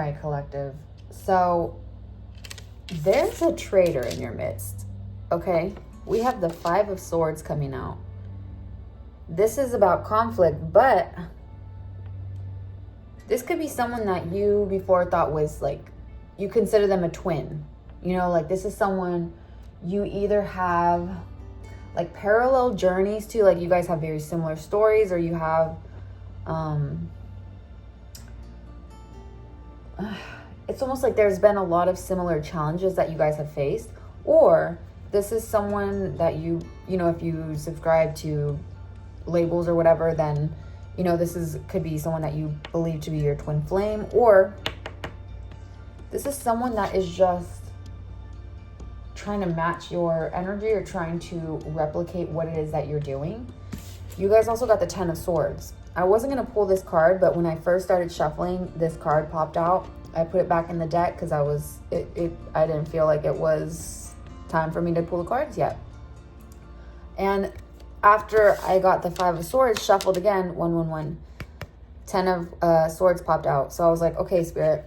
right, collective. So there's a traitor in your midst, okay? We have the 5 of Swords coming out. This is about conflict, but this could be someone that you before thought was like, you consider them a twin. You know, like this is someone you either have like parallel journeys to, like you guys have very similar stories, or you have, it's almost like there's been a lot of similar challenges that you guys have faced, or this is someone that you know, if you subscribe to labels or whatever, then, you know, could be someone that you believe to be your twin flame, or this is someone that is just trying to match your energy or trying to replicate what it is that you're doing. You guys also got the 10 of Swords. I wasn't going to pull this card, but when I first started shuffling, this card popped out. I put it back in the deck because I didn't feel like it was time for me to pull the cards yet. And after I got the 5 of Swords shuffled again, 111, 10 of Swords popped out. So I was like, okay, Spirit,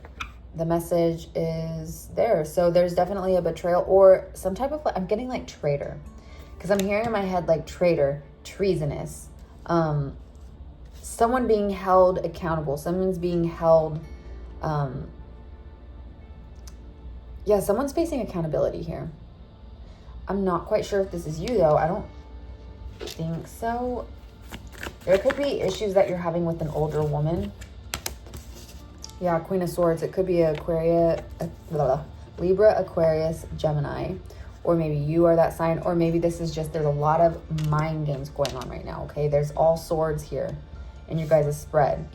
the message is there. So there's definitely a betrayal or some type of, I'm getting like traitor, because I'm hearing in my head like traitor, treasonous, someone being held accountable, someone's being held, someone's facing accountability here. I'm not quite sure if this is you though. I don't think so. There could be issues that you're having with an older woman. Yeah, Queen of Swords. It could be Libra, Aquarius, Gemini, or maybe you are that sign, or maybe this is just, there's a lot of mind games going on right now, okay? There's all swords here in your guys' spread.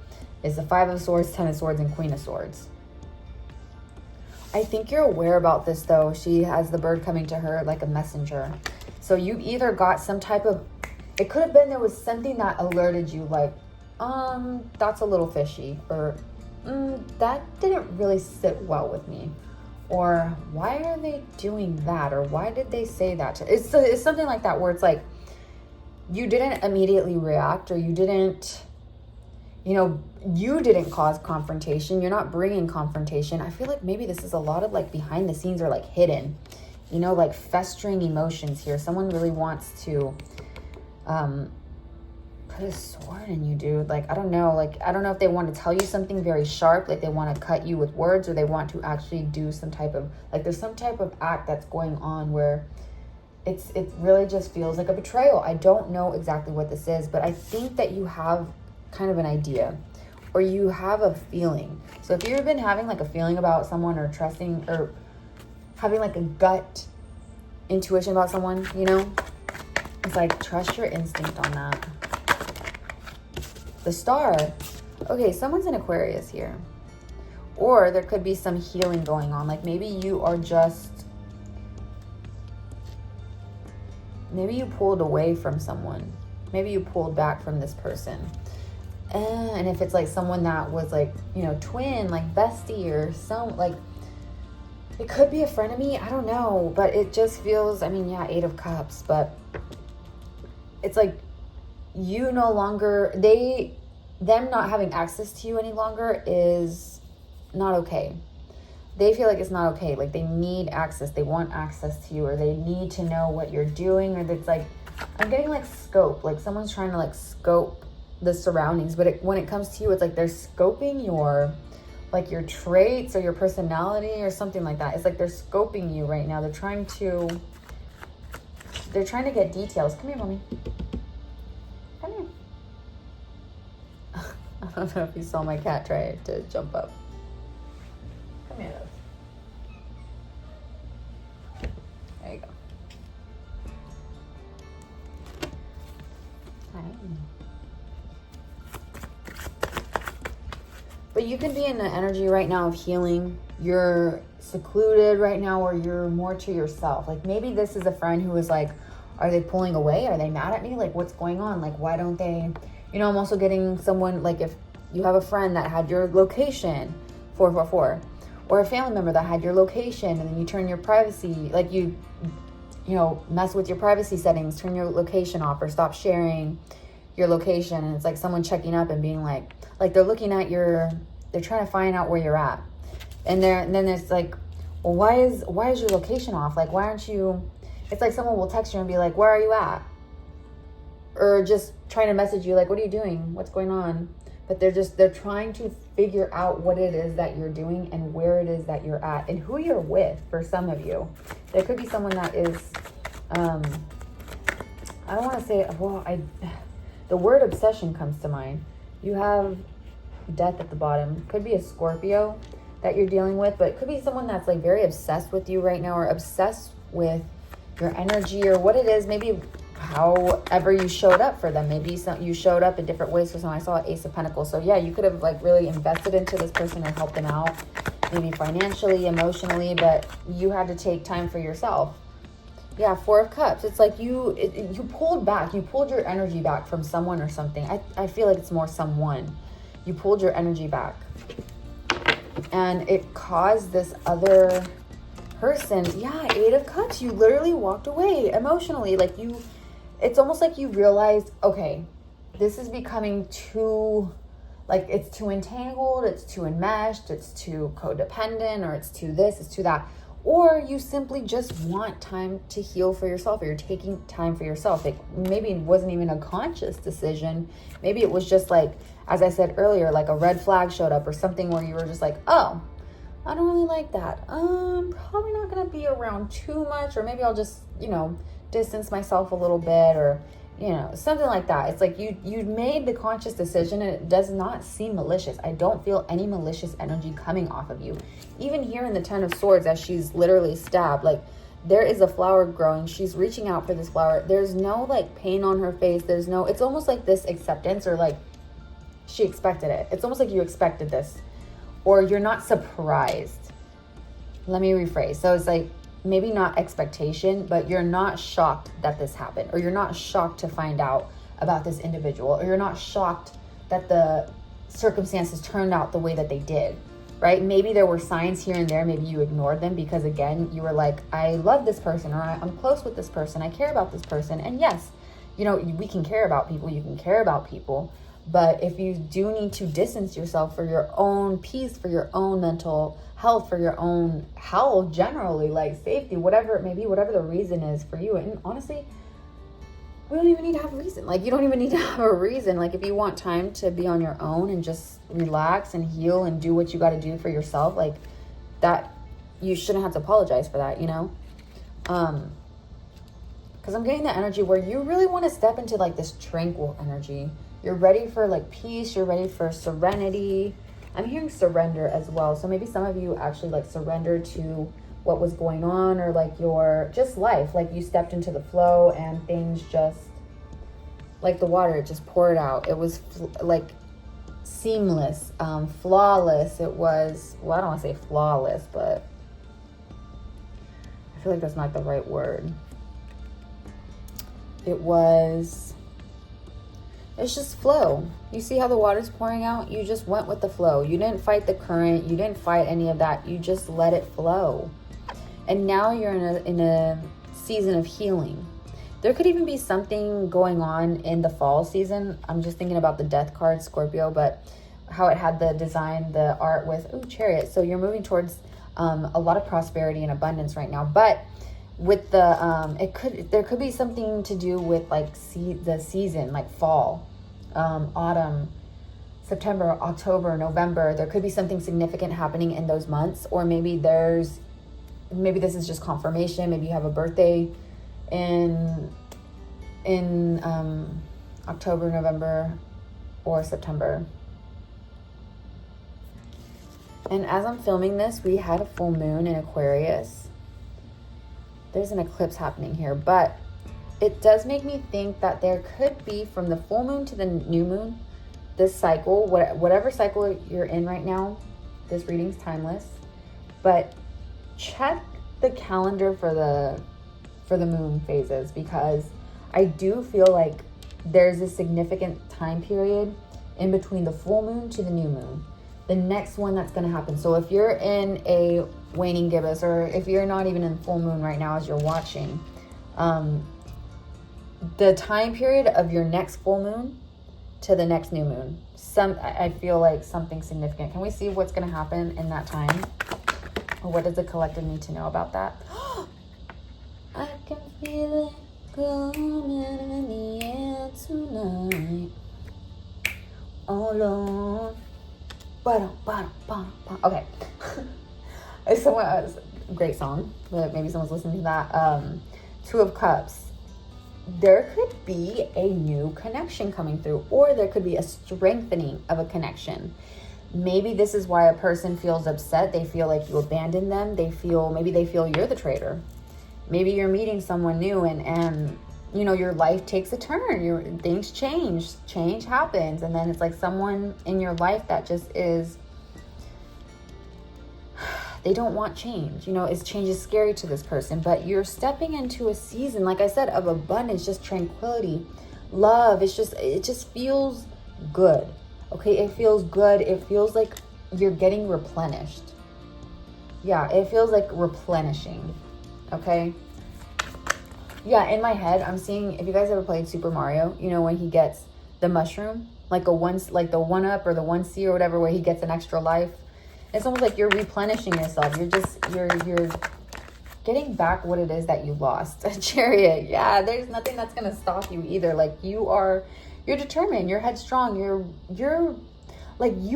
It's the 5 of Swords, 10 of Swords, and Queen of Swords. I think you're aware about this though. She has the bird coming to her like a messenger. So you either got some type of, it could have been there was something that alerted you like, that's a little fishy, or that didn't really sit well with me, or why are they doing that, or why did they say that? It's something like that where it's like you didn't immediately react, or you didn't cause confrontation. You're not bringing confrontation. I feel like maybe this is a lot of like behind the scenes or like hidden, like festering emotions here. Someone really wants to put a sword in you, dude. Like, I don't know if they want to tell you something very sharp, like they want to cut you with words, or they want to actually do some type of, like there's some type of act that's going on where it really just feels like a betrayal. I don't know exactly what this is, but I think that you have kind of an idea, or you have a feeling. So if you've been having like a feeling about someone, or trusting, or having like a gut intuition about someone, it's like trust your instinct on that. The Star. Okay, someone's in Aquarius here. Or there could be some healing going on. Like maybe you pulled away from someone. Maybe you pulled back from this person. And if it's like someone that was like, twin, like bestie, or some, like, it could be a frenemy. I don't know. But it just feels, 8 of Cups. But it's like, you no longer, them not having access to you any longer is not okay. They feel like it's not okay. Like they need access. They want access to you, or they need to know what you're doing, or it's like, I'm getting like scope, like someone's trying to like scope the surroundings, but when it comes to you, it's like they're scoping your traits or your personality or something like that. It's like they're scoping you right now. They're trying to get details. Come here, mommy. Come here. I don't know if you saw my cat try to jump up. Come here. There you go. Hi. But you can be in the energy right now of healing. You're secluded right now, or you're more to yourself. Like maybe this is a friend who is like, are they pulling away? Are they mad at me? Like what's going on? Like why don't they, I'm also getting someone, like if you have a friend that had your location, 444, or a family member that had your location, and then you turn your privacy, like you mess with your privacy settings, turn your location off, or stop sharing your location. And it's like someone checking up and being like they're looking at they're trying to find out where you're at. And then it's like, well, why is your location off? Like, why aren't you? It's like someone will text you and be like, where are you at? Or just trying to message you like, what are you doing? What's going on? But they're trying to figure out what it is that you're doing and where it is that you're at and who you're with. For some of you, there could be someone that is, I don't want to say, the word obsession comes to mind. You have death at the bottom. Could be a Scorpio that you're dealing with, but it could be someone that's like very obsessed with you right now, or obsessed with your energy or what it is. Maybe however you showed up for them. Maybe you showed up in different ways. For some, I saw Ace of Pentacles. So yeah, you could have like really invested into this person and helped them out, maybe financially, emotionally, but you had to take time for yourself. Yeah, Four of Cups. It's like you pulled back. You pulled your energy back from someone or something. I feel like it's more someone. You pulled your energy back. And it caused this other person. Yeah, Eight of Cups. You literally walked away emotionally. Like it's almost like you realized, okay, this is becoming too, like it's too entangled, it's too enmeshed, it's too codependent, or it's too this, it's too that. Or you simply just want time to heal for yourself, or you're taking time for yourself. Like maybe it wasn't even a conscious decision. Maybe it was just like, as I said earlier, like a red flag showed up or something where you were just like, oh, I don't really like that. Probably not going to be around too much, or maybe I'll just, distance myself a little bit, or, something like that. It's like you made the conscious decision, and it does not seem malicious. I don't feel any malicious energy coming off of you. Even here in the Ten of Swords, as she's literally stabbed, like there is a flower growing. She's reaching out for this flower. There's no like pain on her face. It's almost like this acceptance, or like she expected it. It's almost like you expected this, or you're not surprised. Let me rephrase. So it's like maybe not expectation, but you're not shocked that this happened, or you're not shocked to find out about this individual, or you're not shocked that the circumstances turned out the way that they did, right? Maybe there were signs here and there. Maybe you ignored them because, again, you were like, I love this person, or I'm close with this person. I care about this person. And yes, we can care about people. You can care about people. But if you do need to distance yourself for your own peace, for your own mental health, for your own health generally, like safety, whatever it may be, whatever the reason is for you. And honestly, we don't even need to have a reason. Like, you don't even need to have a reason. Like, if you want time to be on your own and just relax and heal and do what you got to do for yourself, like that, you shouldn't have to apologize for that, because I'm getting the energy where you really want to step into like this tranquil energy. You're ready for like peace. You're ready for serenity. I'm hearing surrender as well. So maybe some of you actually like surrendered to what was going on, or like your just life. Like you stepped into the flow and things just like the water, it just poured out. It was like seamless, flawless. It was, well, I don't want to say flawless, but I feel like that's not the right word. It's just flow. You see how the water's pouring out? You just went with the flow. You didn't fight the current. You didn't fight any of that. You just let it flow. And now you're in a season of healing. There could even be something going on in the fall season. I'm just thinking about the death card, Scorpio, but how it had the design, the art with, Chariot. So you're moving towards a lot of prosperity and abundance right now. But with the there could be something to do with like the season, like fall, autumn, September, October, November. There could be something significant happening in those months, or maybe this is just confirmation. Maybe you have a birthday in October, November, or September. And as I'm filming this, we had a full moon in Aquarius. There's an eclipse happening here, but it does make me think that there could be, from the full moon to the new moon, this cycle, whatever cycle you're in right now, this reading's timeless, but check the calendar for the moon phases, because I do feel like there's a significant time period in between the full moon to the new moon, the next one that's going to happen. So if you're in a waning gibbous, or if you're not even in full moon right now as you're watching, the time period of your next full moon to the next new moon, I feel like something significant. Can we see what's going to happen in that time? What does the collective need to know about that? I can feel it coming in the air tonight. Oh Lord. Okay. Someone else, great song, but maybe someone's listening to that. Two of Cups. There could be a new connection coming through, or there could be a strengthening of a connection. Maybe this is why a person feels upset. They feel like you abandoned them. Maybe they feel you're the traitor. Maybe you're meeting someone new and you know, your life takes a turn. Things change happens. And then it's like someone in your life that just is, they don't want change. You know, change is scary to this person, but you're stepping into a season, like I said, of abundance, just tranquility, love. It just feels good. Okay. It feels good. It feels like you're getting replenished. Yeah. It feels like replenishing. Okay. Yeah. In my head, I'm seeing, if you guys ever played Super Mario, you know, when he gets the mushroom, like the 1-up or the 1C or whatever, where he gets an extra life. It's almost like you're replenishing yourself. You're getting back what it is that you lost. A Chariot. Yeah, there's nothing that's going to stop you either. Like you're determined, you're headstrong. You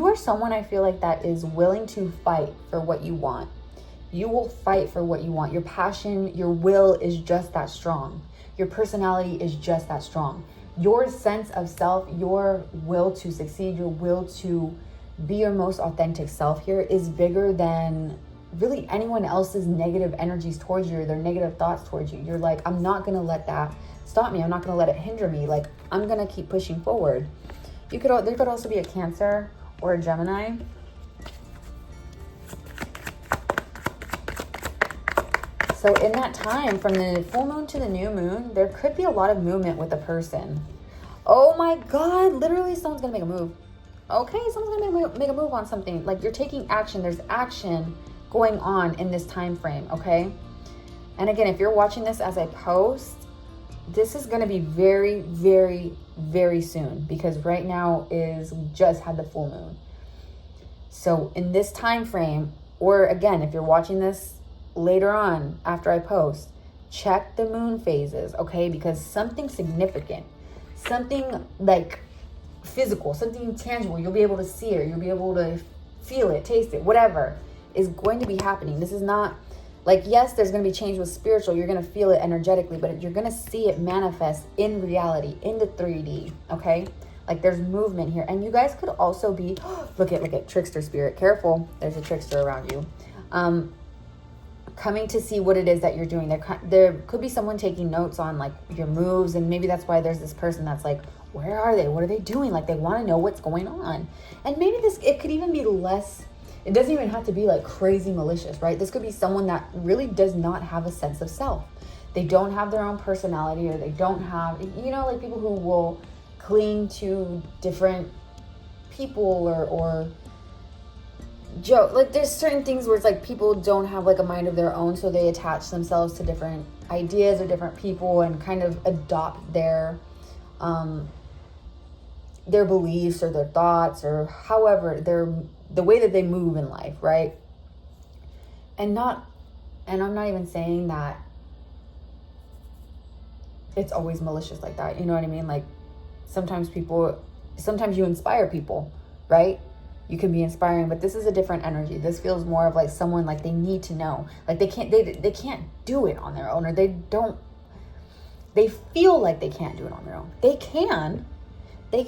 are someone, I feel like, that is willing to fight for what you want. You will fight for what you want. Your passion, your will is just that strong. Your personality is just that strong. Your sense of self, your will to succeed, your will to be your most authentic self here is bigger than really anyone else's negative energies towards you or their negative thoughts towards you. You're like, I'm not going to let that stop me. I'm not going to let it hinder me. Like, I'm going to keep pushing forward. There could also be a Cancer or a Gemini. So in that time, from the full moon to the new moon, there could be a lot of movement with a person. Oh my God, literally someone's going to make a move. Okay, someone's going to make a move on something. Like, you're taking action. There's action going on in this time frame, okay? And again, if you're watching this as I post, this is going to be very, very, very soon, because right now we just had the full moon. So in this time frame, or again, if you're watching this later on after I post, check the moon phases, okay? Because something significant, something like physical, something tangible, you'll be able to see it, you'll be able to feel it, taste it, whatever is going to be happening. This is not like, yes, there's going to be change with spiritual, you're going to feel it energetically, but you're going to see it manifest in reality, in the 3D, okay? Like, there's movement here. And you guys could also be, look at trickster spirit, careful, there's a trickster around you, coming to see what it is that you're doing. There could be someone taking notes on like your moves, and maybe that's why there's this person that's like, where are they? What are they doing? Like, they want to know what's going on. And maybe it could even be less, it doesn't even have to be like crazy malicious, right? This could be someone that really does not have a sense of self. They don't have their own personality, or they don't have, you know, like people who will cling to different people or joke. Like, there's certain things where it's like people don't have like a mind of their own, so they attach themselves to different ideas or different people and kind of adopt their beliefs or their thoughts, or however the way that they move in life, right? And I'm not even saying that it's always malicious like that, you know what I mean? Like, sometimes you inspire people, right? You can be inspiring, but this is a different energy. This feels more of like someone, like they need to know, like they can't do it on their own, or they feel like they can't do it on their own. They can. They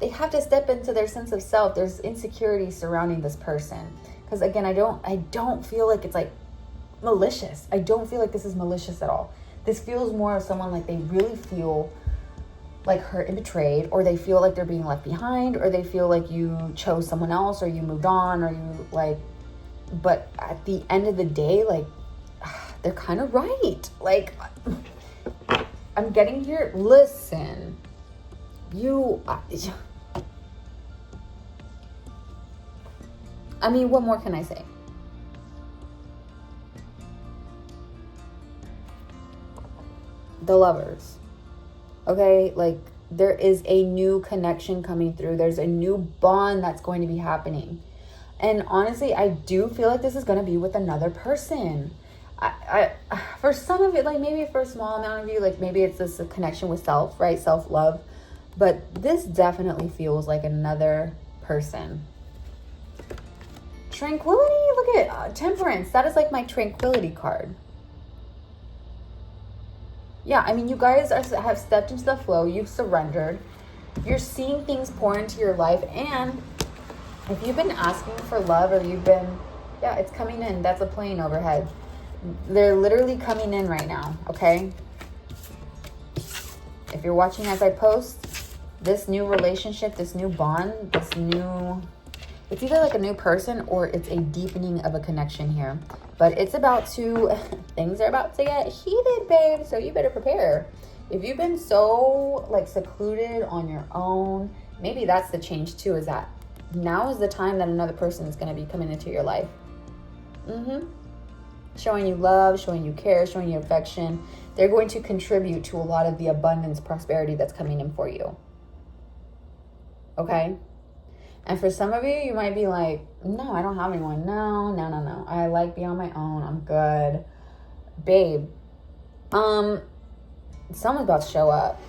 have to step into their sense of self. There's insecurity surrounding this person. Because again, I don't feel like it's like malicious. I don't feel like this is malicious at all. This feels more of someone like they really feel like hurt and betrayed, or they feel like they're being left behind, or they feel like you chose someone else, or you moved on, or you like, but at the end of the day, like, they're kind of right. Like, I'm getting here. Listen, I mean, what more can I say? The Lovers. Okay, like, there is a new connection coming through. There's a new bond that's going to be happening. And honestly, I do feel like this is going to be with another person. I for some of it, like maybe for a small amount of you, like maybe it's this connection with self, right? Self-love. But this definitely feels like another person. Tranquility, look at temperance. That is like my tranquility card. Yeah, I mean, you guys have stepped into the flow. You've surrendered. You're seeing things pour into your life. And if you've been asking for love, or you've been, yeah, it's coming in. That's a plane overhead. They're literally coming in right now, okay? If you're watching as I post, this new relationship, this new bond, this new... It's either like a new person or it's a deepening of a connection here. But it's about to... Things are about to get heated, babe. So you better prepare. If you've been so like secluded on your own, maybe that's the change too, is that now is the time that another person is going to be coming into your life. Showing you love, showing you care, showing you affection. They're going to contribute to a lot of the abundance, prosperity that's coming in for you. Okay? And for some of you, you might be like, no, I don't have anyone. No. I like being on my own. I'm good. Babe, someone's about to show up.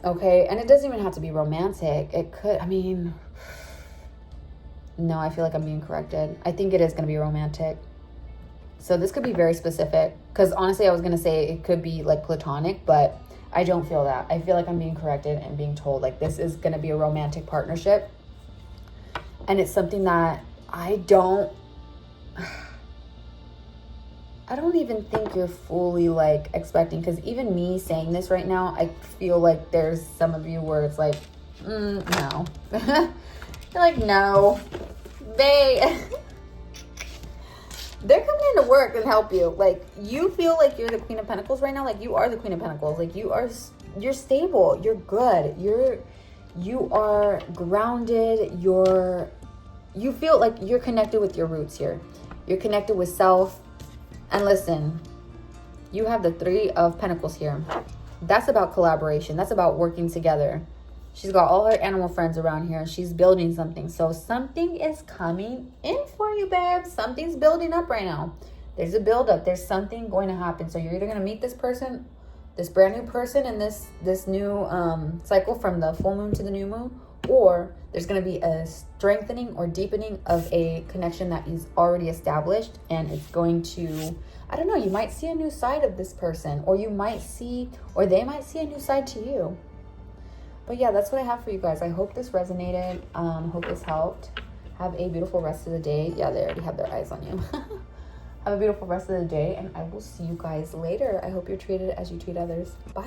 Okay? And it doesn't even have to be romantic. It could, I mean, no, I feel like I'm being corrected. I think it is going to be romantic. So this could be very specific, because honestly, I was going to say it could be like platonic, but I don't feel that. I feel like I'm being corrected and being told like this is going to be a romantic partnership. And it's something that I don't even think you're fully like expecting, because even me saying this right now, I feel like there's some of you where it's like, no. You're like, no, they're coming in to work and help you. Like, you feel like you're the Queen of Pentacles right now. Like, you are the Queen of Pentacles. Like, you're stable. You're good. You are grounded. You feel like you're connected with your roots here. You're connected with self. And listen, you have the Three of Pentacles here. That's about collaboration. That's about working together. She's got all her animal friends around here. She's building something. So something is coming in for you, babe. Something's building up right now. There's a buildup. There's something going to happen. So you're either going to meet this person, this brand new person in this new cycle from the full moon to the new moon, or there's going to be a strengthening or deepening of a connection that is already established, and it's going to, I don't know, you might see a new side of this person, or they might see a new side to you. But yeah, that's what I have for you guys. I hope this resonated. Hope this helped. Have a beautiful rest of the day. Yeah, they already have their eyes on you. Have a beautiful rest of the day, and I will see you guys later. I hope you're treated as you treat others. Bye.